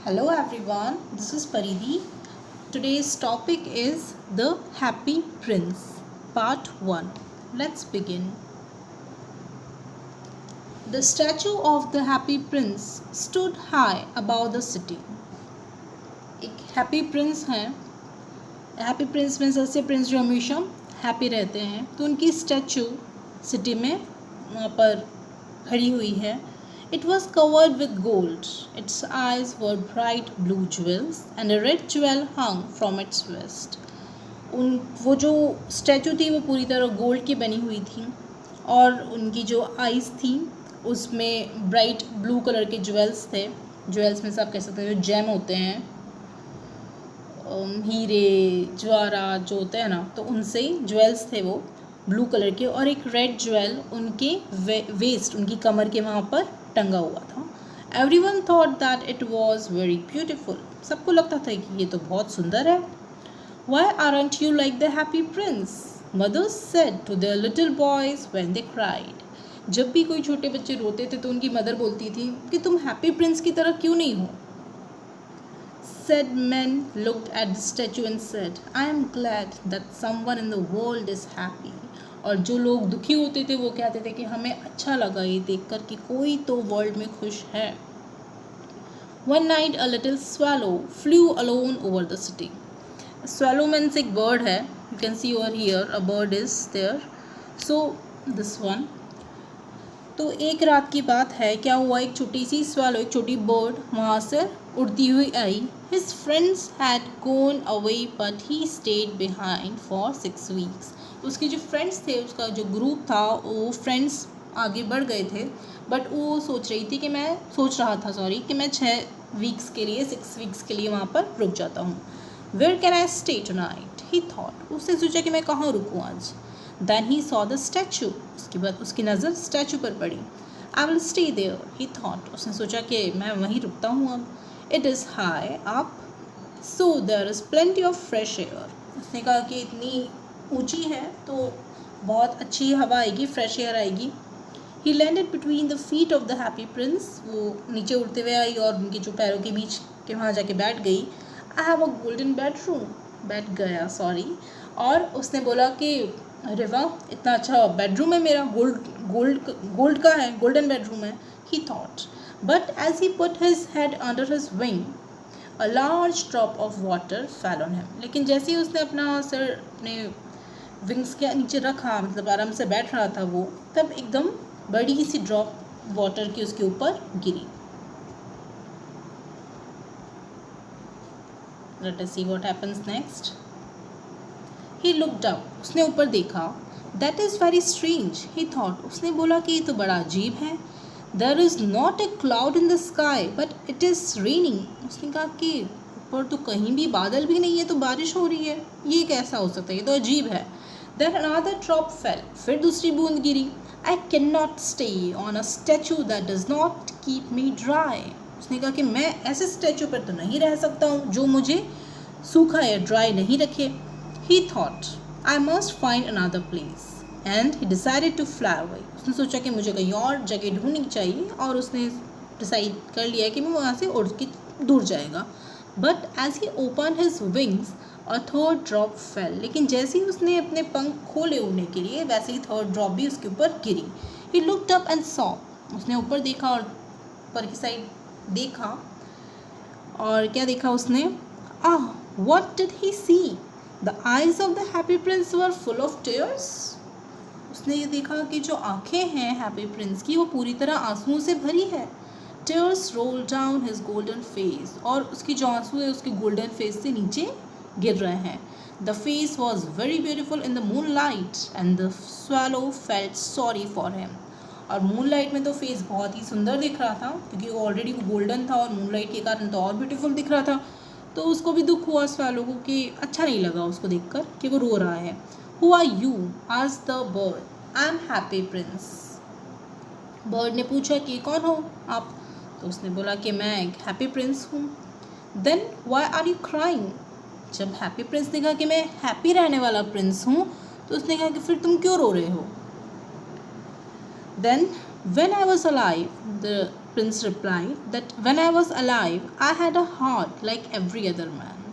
Hello everyone, this is Paridhi. Today's topic is The Happy Prince, Part 1. Let's begin. The statue of the Happy Prince stood high above the city. एक happy Prince हैं. Happy Prince में ऐसे Prince जो हमेशा happy रहते हैं, तो उनकी स्टैचू सिटी में वहाँ पर खड़ी हुई है. It was covered with gold. Its eyes were bright blue jewels and a red jewel hung from its wrist. वो जो स्टैचू थी वो पूरी तरह गोल्ड की बनी हुई थी और उनकी जो आइज़ थी उसमें ब्राइट ब्लू कलर के ज्वेल्स थे. ज्वेल्स में से आप कह सकते हैं जो जेम होते हैं, हीरे जवाहरात जो होते हैं ना, तो उनसे ज्वेल्स थे वो ब्लू कलर के. और एक रेड ज्वेल उनके वेस्ट, उनकी कमर के वहाँ पर टंगा हुआ था. Everyone thought that it was very beautiful. सबको लगता था कि ये तो बहुत सुंदर है. Why aren't you like the happy prince? Mothers said to their little boys when they cried. जब भी कोई छोटे बच्चे रोते थे तो उनकी मदर बोलती थी कि तुम हैप्पी प्रिंस की तरह क्यों नहीं हो. Said men looked at the statue and said, I am glad that someone in the world is happy. और जो लोग दुखी होते थे वो कहते थे कि हमें अच्छा लगा ये देखकर कि कोई तो वर्ल्ड में खुश है. One night a little swallow flew alone over the city. Swallow means एक bird है. You can see over here a bird is there. So this one. तो एक रात की बात है, क्या हुआ, एक छोटी सी swallow, एक छोटी bird वहाँ से उड़ती हुई आई. His friends had gone away but he stayed behind for 6 weeks. उसके जो फ्रेंड्स थे, उसका जो ग्रुप था, वो फ्रेंड्स आगे बढ़ गए थे, बट वो सोच रहा था कि मैं 6 वीक्स के लिए 6 वीक्स के लिए वहाँ पर रुक जाता हूँ. Where can I stay tonight? He thought. उसने सोचा कि मैं कहाँ रुकूँ आज. Then he saw the statue. उसके बाद उसकी नज़र स्टैचू पर पड़ी. I will stay there, he thought. उसने सोचा कि मैं वहीं रुकता हूँ अब. It is high up, so there is plenty of fresh air. उसने कहा कि इतनी ऊंची है तो बहुत अच्छी हवा आएगी, फ्रेश एयर आएगी. He landed between the feet of the happy prince. वो नीचे उड़ते हुए आई और उनके जो पैरों के बीच के वहाँ जाके बैठ गई. I have a golden bedroom. बैठ गया, सॉरी. और उसने बोला कि अरे वाह, इतना अच्छा बेडरूम है मेरा, गोल्ड का है, गोल्डन बेडरूम है. He thought. But as he put his head under his wing, a large drop of water fell on him. लेकिन जैसे ही उसने अपना सिर अपने विंग्स के नीचे रखा, मतलब आराम से बैठ रहा था वो, तब एकदम बड़ी सी ड्रॉप वाटर की उसके ऊपर गिरी. Let us see what happens next. He looked up. उसने ऊपर देखा. That is very strange, he thought. उसने बोला कि ये तो बड़ा अजीब है. There is not a cloud in the sky, but it is raining. उसने कहा कि ऊपर तो कहीं भी बादल भी नहीं है, तो बारिश हो रही है. ये कैसा हो सकता है, ये तो अजीब है. Then another drop fell. फिर दूसरी बूंद गिरी. I cannot stay on a statue that does not keep me dry. उसने कहा कि मैं ऐसे स्टैचू पर तो नहीं रह सकता हूँ जो मुझे सूखा या ड्राई नहीं रखे. He thought, I must find another place. And he decided to fly away. उसने सोचा कि मुझे कहीं और जगह ढूंढनी चाहिए और उसने डिसाइड कर लिया कि मैं वहाँ से उड़ के दूर जाएगा. But as he opened his wings, a third drop fell. लेकिन जैसे ही उसने अपने पंख खोले उड़ने के लिए, वैसे ही थर्ड ड्रॉप भी उसके ऊपर गिरी. He looked up and saw. उसने ऊपर देखा और ऊपर की साइड देखा, और क्या देखा उसने? What did he see? The eyes of the happy prince were full of tears. उसने ये देखा कि जो आंखें हैं हैप्पी प्रिंस की, वो पूरी तरह आंसुओं से भरी है. Tears rolled down his golden face. और उसकी जो आंसू है उसके गोल्डन फेस से नीचे गिर रहे हैं. The face was very beautiful in the moonlight and the swallow felt sorry for him. और मूनलाइट में तो फेस बहुत ही सुंदर दिख रहा था, क्योंकि वो ऑलरेडी गोल्डन था और मूनलाइट के कारण तो और ब्यूटीफुल दिख रहा था. तो उसको भी दुख हुआ स्वैलो को, कि अच्छा नहीं लगा उसको देखकर कि वो रो रहा है. Who are you? asked the bird. I am happy prince. Bird ने पूछा कि कौन हो आप? तो उसने बोला कि मैं एक हैप्पी प्रिंस हूँ. Then why are you crying? जब हैप्पी प्रिंस ने कहा कि मैं हैप्पी रहने वाला प्रिंस हूँ, तो उसने कहा कि फिर तुम क्यों रो रहे हो? Then when I was alive, the Prince replied that when I was alive, I had a heart like every other man,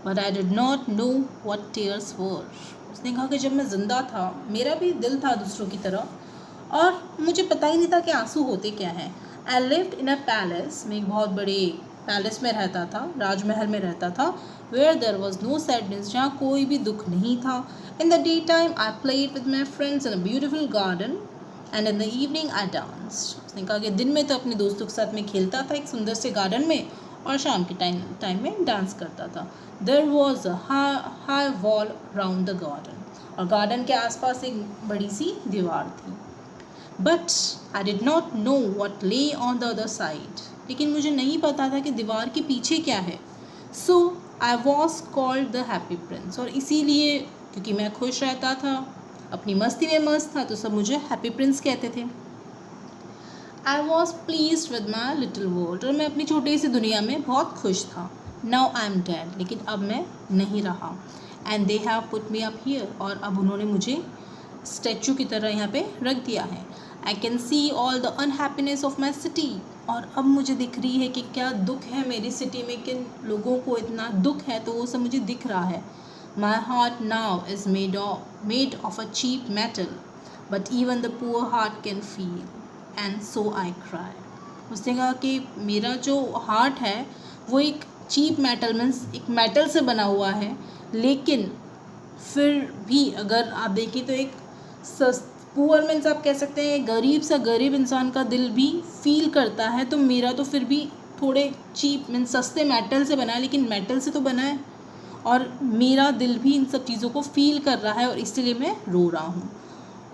but I did not know what tears were. उसने कहा कि जब मैं ज़िंदा था मेरा भी दिल था दूसरों की तरह और मुझे पता ही नहीं था कि आंसू होते क्या हैं. I lived in a palace, मैं एक बहुत बड़े पैलेस में रहता था, राजमहल में रहता था, where there was no sadness, जहाँ कोई भी दुख नहीं था. In the daytime I played with my friends in a beautiful garden and in the evening I danced. उसने कहा कि दिन में तो अपने दोस्तों के साथ में खेलता था एक सुंदर से गार्डन में और शाम के टाइम में डांस करता था. There was a high wall round the garden, और गार्डन के आसपास एक बड़ी सी दीवार थी. But I did not know what lay on the other side. लेकिन मुझे नहीं पता था कि दीवार के पीछे क्या है. So I was called the happy prince, और इसीलिए क्योंकि मैं खुश रहता था, अपनी मस्ती में मस्त था, तो सब मुझे हैप्पी प्रिंस कहते थे. I was pleased with my little world, और मैं अपनी छोटी सी दुनिया में बहुत खुश था. Now I am dead, लेकिन अब मैं नहीं रहा. And they have put me up here, और अब उन्होंने मुझे स्टैचू की तरह यहाँ पे रख दिया है. I can see all the unhappiness of my city, और अब मुझे दिख रही है कि क्या दुख है मेरी सिटी में, किन लोगों को इतना दुख है, तो वो सब मुझे दिख रहा है. My heart now is made of a cheap metal, but even the poor heart can feel, and so I cry. उसने कहा कि मेरा जो हार्ट है वो एक चीप मेटल मीन्स एक मेटल से बना हुआ है, लेकिन फिर भी अगर आप देखें तो एक पुअर मीन्स आप कह सकते हैं गरीब इंसान का दिल भी फील करता है, तो मेरा तो फिर भी थोड़े चीप मीन्स सस्ते मेटल से बना है, लेकिन मेटल से तो बना है और मेरा दिल भी इन सब चीज़ों को फील कर रहा है और इसलिए मैं रो रहा हूँ.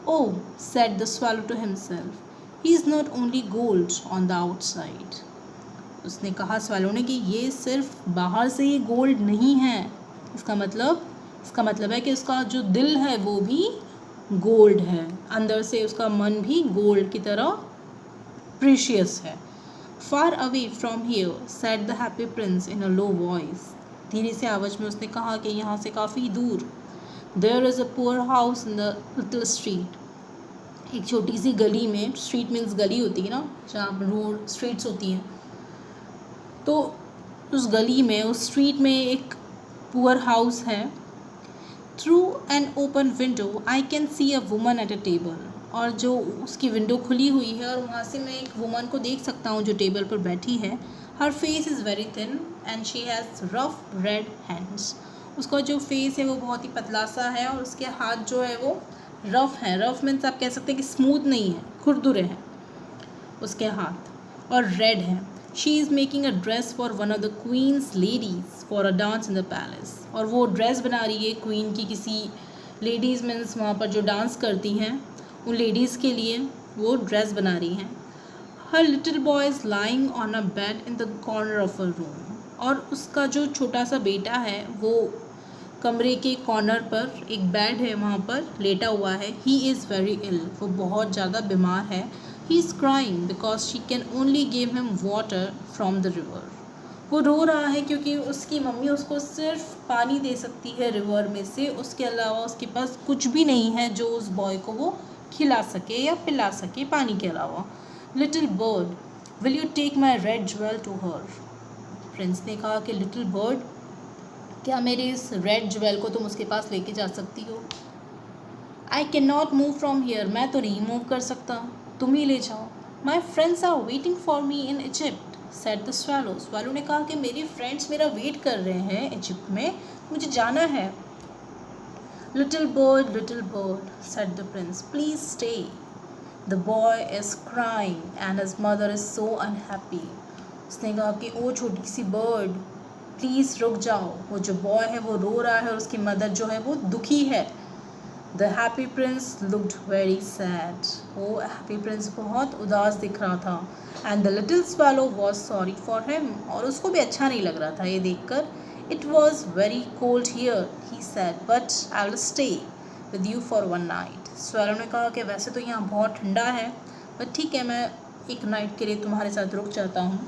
Oh, said the swallow to himself, he is not only gold on the outside. उसने कहा स्वैलो ने कि ये सिर्फ बाहर से ही गोल्ड नहीं है, इसका मतलब है कि उसका जो दिल है वो भी गोल्ड है, अंदर से उसका मन भी गोल्ड की तरह प्रीशियस है. Far away from here, said the happy prince in a low voice. धीरे से आवाज़ में उसने कहा कि यहाँ से काफ़ी दूर. There is a poor house in the little street. एक छोटी सी गली में, स्ट्रीट मीन्स गली होती है ना, जहाँ रोड स्ट्रीट्स होती हैं, तो उस गली में उस स्ट्रीट में एक पुअर हाउस है. Through an open window I can see a woman at a table. और जो उसकी विंडो खुली हुई है और वहाँ से मैं एक वुमन को देख सकता हूँ जो टेबल पर बैठी है. Her face is very thin and she has rough red hands. उसका जो फेस है वो बहुत ही पतला सा है और उसके हाथ जो है वो रफ़ हैं. रफ़ मीन्स आप कह सकते हैं कि स्मूथ नहीं है, खुरदुरे हैं उसके हाथ, और रेड हैं. She is making a dress for one of the queen's ladies for a dance in the palace. और वो ड्रेस बना रही है क्वीन की किसी लेडीज़ मीन्स वहाँ पर जो डांस करती हैं उन लेडीज़ के लिए वो ड्रेस बना रही हैं. Her little boy is lying on a bed in the corner of a room. और उसका जो छोटा सा बेटा है वो कमरे के कॉर्नर पर एक बेड है वहाँ पर लेटा हुआ है. He is very ill. वो बहुत ज़्यादा बीमार है. He is crying because she can only give him water from the river. वो रो रहा है क्योंकि उसकी मम्मी उसको सिर्फ पानी दे सकती है रिवर में से, उसके अलावा उसके पास कुछ भी नहीं है जो उस बॉय को वो खिला सके या पिला सके पानी के अलावा. Little bird, will you take my red jewel to her? Prince ने कहा कि लिटिल बर्ड, क्या मेरे इस रेड ज्वेल को तुम उसके पास लेके जा सकती हो? I cannot move from here. मैं तो नहीं मूव कर सकता, तुम ही ले जाओ. My friends are waiting for me in Egypt, said the swallow. swallow ने कहा कि मेरे फ्रेंड्स मेरा वेट कर रहे हैं इजिप्ट में, मुझे जाना है. little bird, said the prince, please stay. The boy is crying and his mother is so unhappy. उसने कहा कि ओ छोटी सी बर्ड, प्लीज़ रुक जाओ, वो जो बॉय है वो रो रहा है और उसकी मदर जो है वो दुखी है. The happy prince looked very sad. वो हैप्पी प्रिंस बहुत उदास दिख रहा था. And the little swallow was sorry for him. और उसको भी अच्छा नहीं लग रहा था ये देखकर. It was very cold here, he said, but I will stay with you for one night. swallow ने कहा कि वैसे तो यहाँ बहुत ठंडा है, पर ठीक है मैं एक नाइट के लिए तुम्हारे साथ रुक जाता हूँ.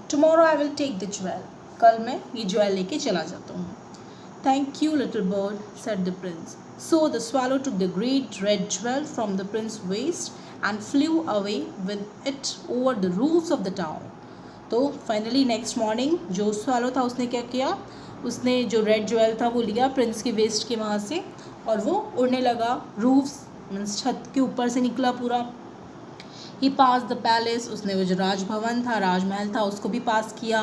Tomorrow I will take the jewel. कल मैं ये ज्वेल लेके चला जाता हूँ. Thank you, little bird, said the prince. So the swallow took the great red jewel from the prince's waist and flew away with it over the roofs of the town. तो finally next morning जो swallow था उसने क्या किया, उसने जो red jewel था वो लिया प्रिंस के वेस्ट के वहाँ से और वो उड़ने लगा, रूफ्स मीन्स छत के ऊपर से निकला पूरा। ही पास द पैलेस, उसने वो जो राजभवन था, राजमहल था, उसको भी पास किया।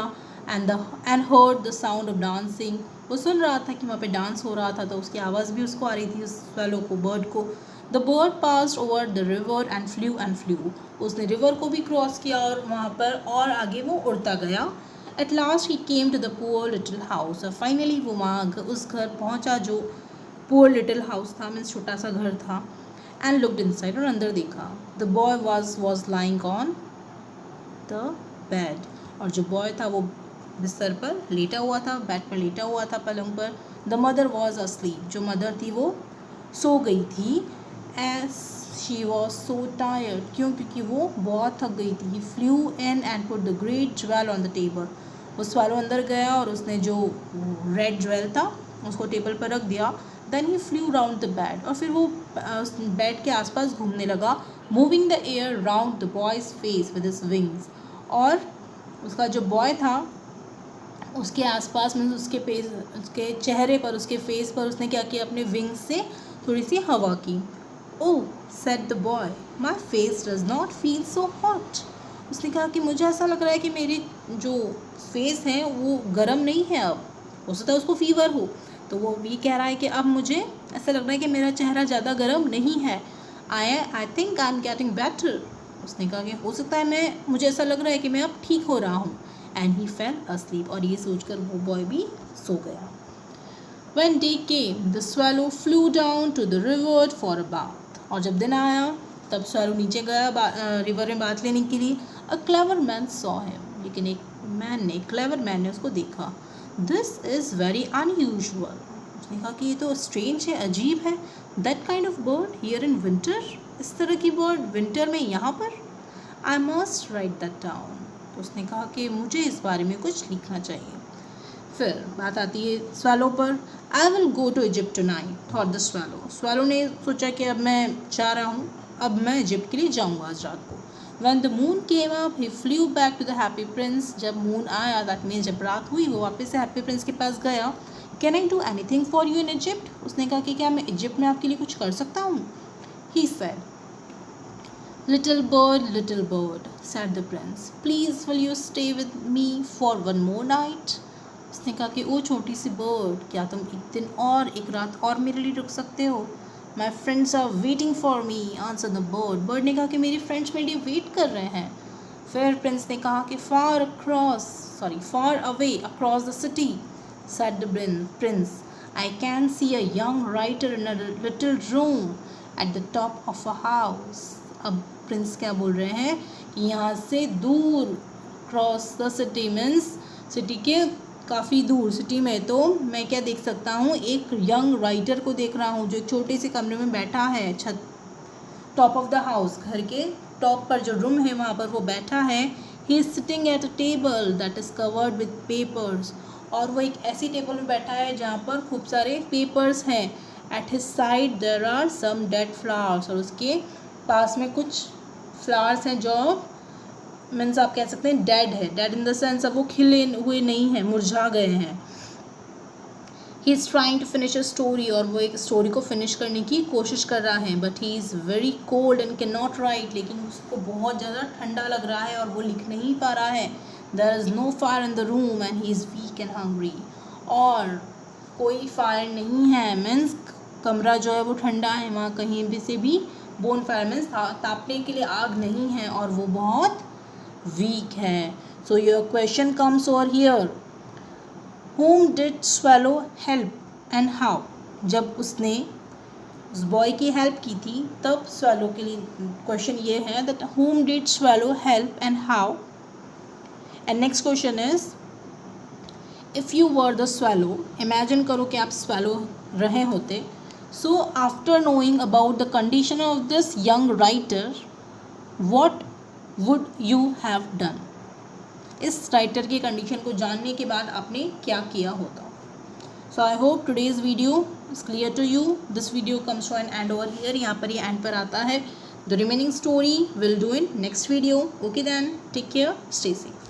And heard the sound of dancing, वो सुन रहा था कि वहाँ पे डांस हो रहा था, तो उसकी आवाज़ भी उसको आ रही थी, उस swallow को, बर्ड को। The bird passed over the river and flu, उसने रिवर को भी क्रॉस किया और वहाँ पर और आगे वो उड़ता गया। At last he came to the poor little house, और फाइनली वो वहाँ उस घर पहुँचा जो पुअर लिटिल हाउस था, मीन्स छोटा सा घर था। एंड लुक्ड इनसाइड, और अंदर देखा। The boy was lying on the bed, और जो बॉय था वो बिस्तर पर लेटा हुआ था, बेड पर लेटा हुआ था, पलंग पर। द मदर वॉज अस्लीप, जो मदर थी वो सो गई थी। As she was so tired, क्योंकि वो बहुत थक गई थी। He flew in and put the great jewel on the table, वो swallow अंदर गया और उसने जो रेड ज्वेल था उसको टेबल पर रख दिया। Then he flew round the bed, और फिर वो बेड के आसपास घूमने लगा। Moving the air round the boy's face with his wings, और उसका जो बॉय था उसके आसपास में उसके चेहरे पर, उसके फेस पर उसने क्या किया, अपने विंग्स से थोड़ी सी हवा की। Oh said the boy, my face does not feel so hot, उसने कहा कि मुझे ऐसा लग रहा है कि मेरी जो फेस है वो गर्म नहीं है, अब हो सकता है उसको फीवर हो, तो वो भी कह रहा है कि अब मुझे ऐसा लग रहा है कि मेरा चेहरा ज़्यादा गर्म नहीं है। I think I am getting better, उसने कहा कि हो सकता है मुझे ऐसा लग रहा है कि मैं अब ठीक हो रहा हूँ। एंड ही फेल अस्लीप, और ये सोचकर वो बॉय भी सो गया। When day came, the swallow flew down to the river for a bath. और जब दिन आया तब swallow नीचे गया रिवर में बाथ लेने के लिए। A clever man saw him, लेकिन एक clever man ने उसको देखा। This is very unusual, उसने कहा कि ये तो strange है, अजीब है। That kind of bird here in winter, इस तरह की बर्ड विंटर में यहाँ पर। I must write that down, तो उसने कहा कि मुझे इस बारे में कुछ लिखना चाहिए। फिर बात आती है swallow पर। I will go to Egypt tonight, thought the swallow ने सोचा कि अब मैं चाह रहा हूँ, अब मैं इजिप्ट के लिए जाऊँगा आज रात को। When the moon came up, he flew back to the happy prince, जब मून आया, दैट मीन्स जब रात हुई, वो वापस से हैप्पी प्रिंस के पास गया। Can I do anything for you in Egypt, उसने कहा कि क्या मैं इजिप्ट में आपके लिए कुछ कर सकता हूँ। He said, little bird, said the prince, please will you stay with me for one more night, उसने कहा कि ओ छोटी सी बर्ड, क्या तुम एक दिन और एक रात और मेरे लिए रुक सकते हो। My friends are waiting for me, answer the bird, bird ने कहा कि मेरे फ्रेंड्स मेरे लिए वेट कर रहे हैं। फिर प्रिंस ने कहा कि far away across the city, said the prince, I can see a young writer in a little room at the top of a house। अब प्रिंस क्या बोल रहे हैं कि यहाँ से दूर, cross the city means city के काफ़ी दूर, सिटी में तो मैं क्या देख सकता हूँ, एक यंग राइटर को देख रहा हूँ जो एक छोटे से कमरे में बैठा है, छत टॉप ऑफ द हाउस, घर के टॉप पर जो रूम है वहाँ पर वो बैठा है। He is sitting at a table that is covered with papers, और वो एक ऐसी टेबल में बैठा है जहाँ पर खूब सारे पेपर्स हैं। At his side there are some dead flowers, और उसके पास में कुछ फ्लावर्स हैं जो मीन्स आप कह सकते हैं डेड है, डेड इन द सेंस अब वो खिले हुए नहीं हैं, मुरझा गए हैं। He is trying to finish a story, और वो एक स्टोरी को फिनिश करने की कोशिश कर रहा है। But he is very cold and can not right, लेकिन उसको बहुत ज़्यादा ठंडा लग रहा है और वो लिख नहीं पा रहा है। There is no fire in the room and he is weak and hungry, और कोई फायर नहीं है, मीन्स कमरा जो है वो ठंडा है, वहाँ कहीं भी से भी बोन फायर मीन्स तापने के लिए आग नहीं है, और वो बहुत वीक है। So your question comes over here, whom did swallow help and how, जब उसने उस बॉय की हेल्प की थी तब swallow के लिए क्वेश्चन ये है that whom did swallow help and how, and next question is if you were the swallow, imagine करो कि आप swallow रहे होते। so after knowing about the condition of this young writer, what would you have done, इस writer की condition को जानने के बाद आपने क्या किया होता। So I hope today's video is clear to you. This video comes to an end over here, यहाँ पर ये एंड पर आता है। The remaining story we'll do in next video. Okay then, take care, stay safe.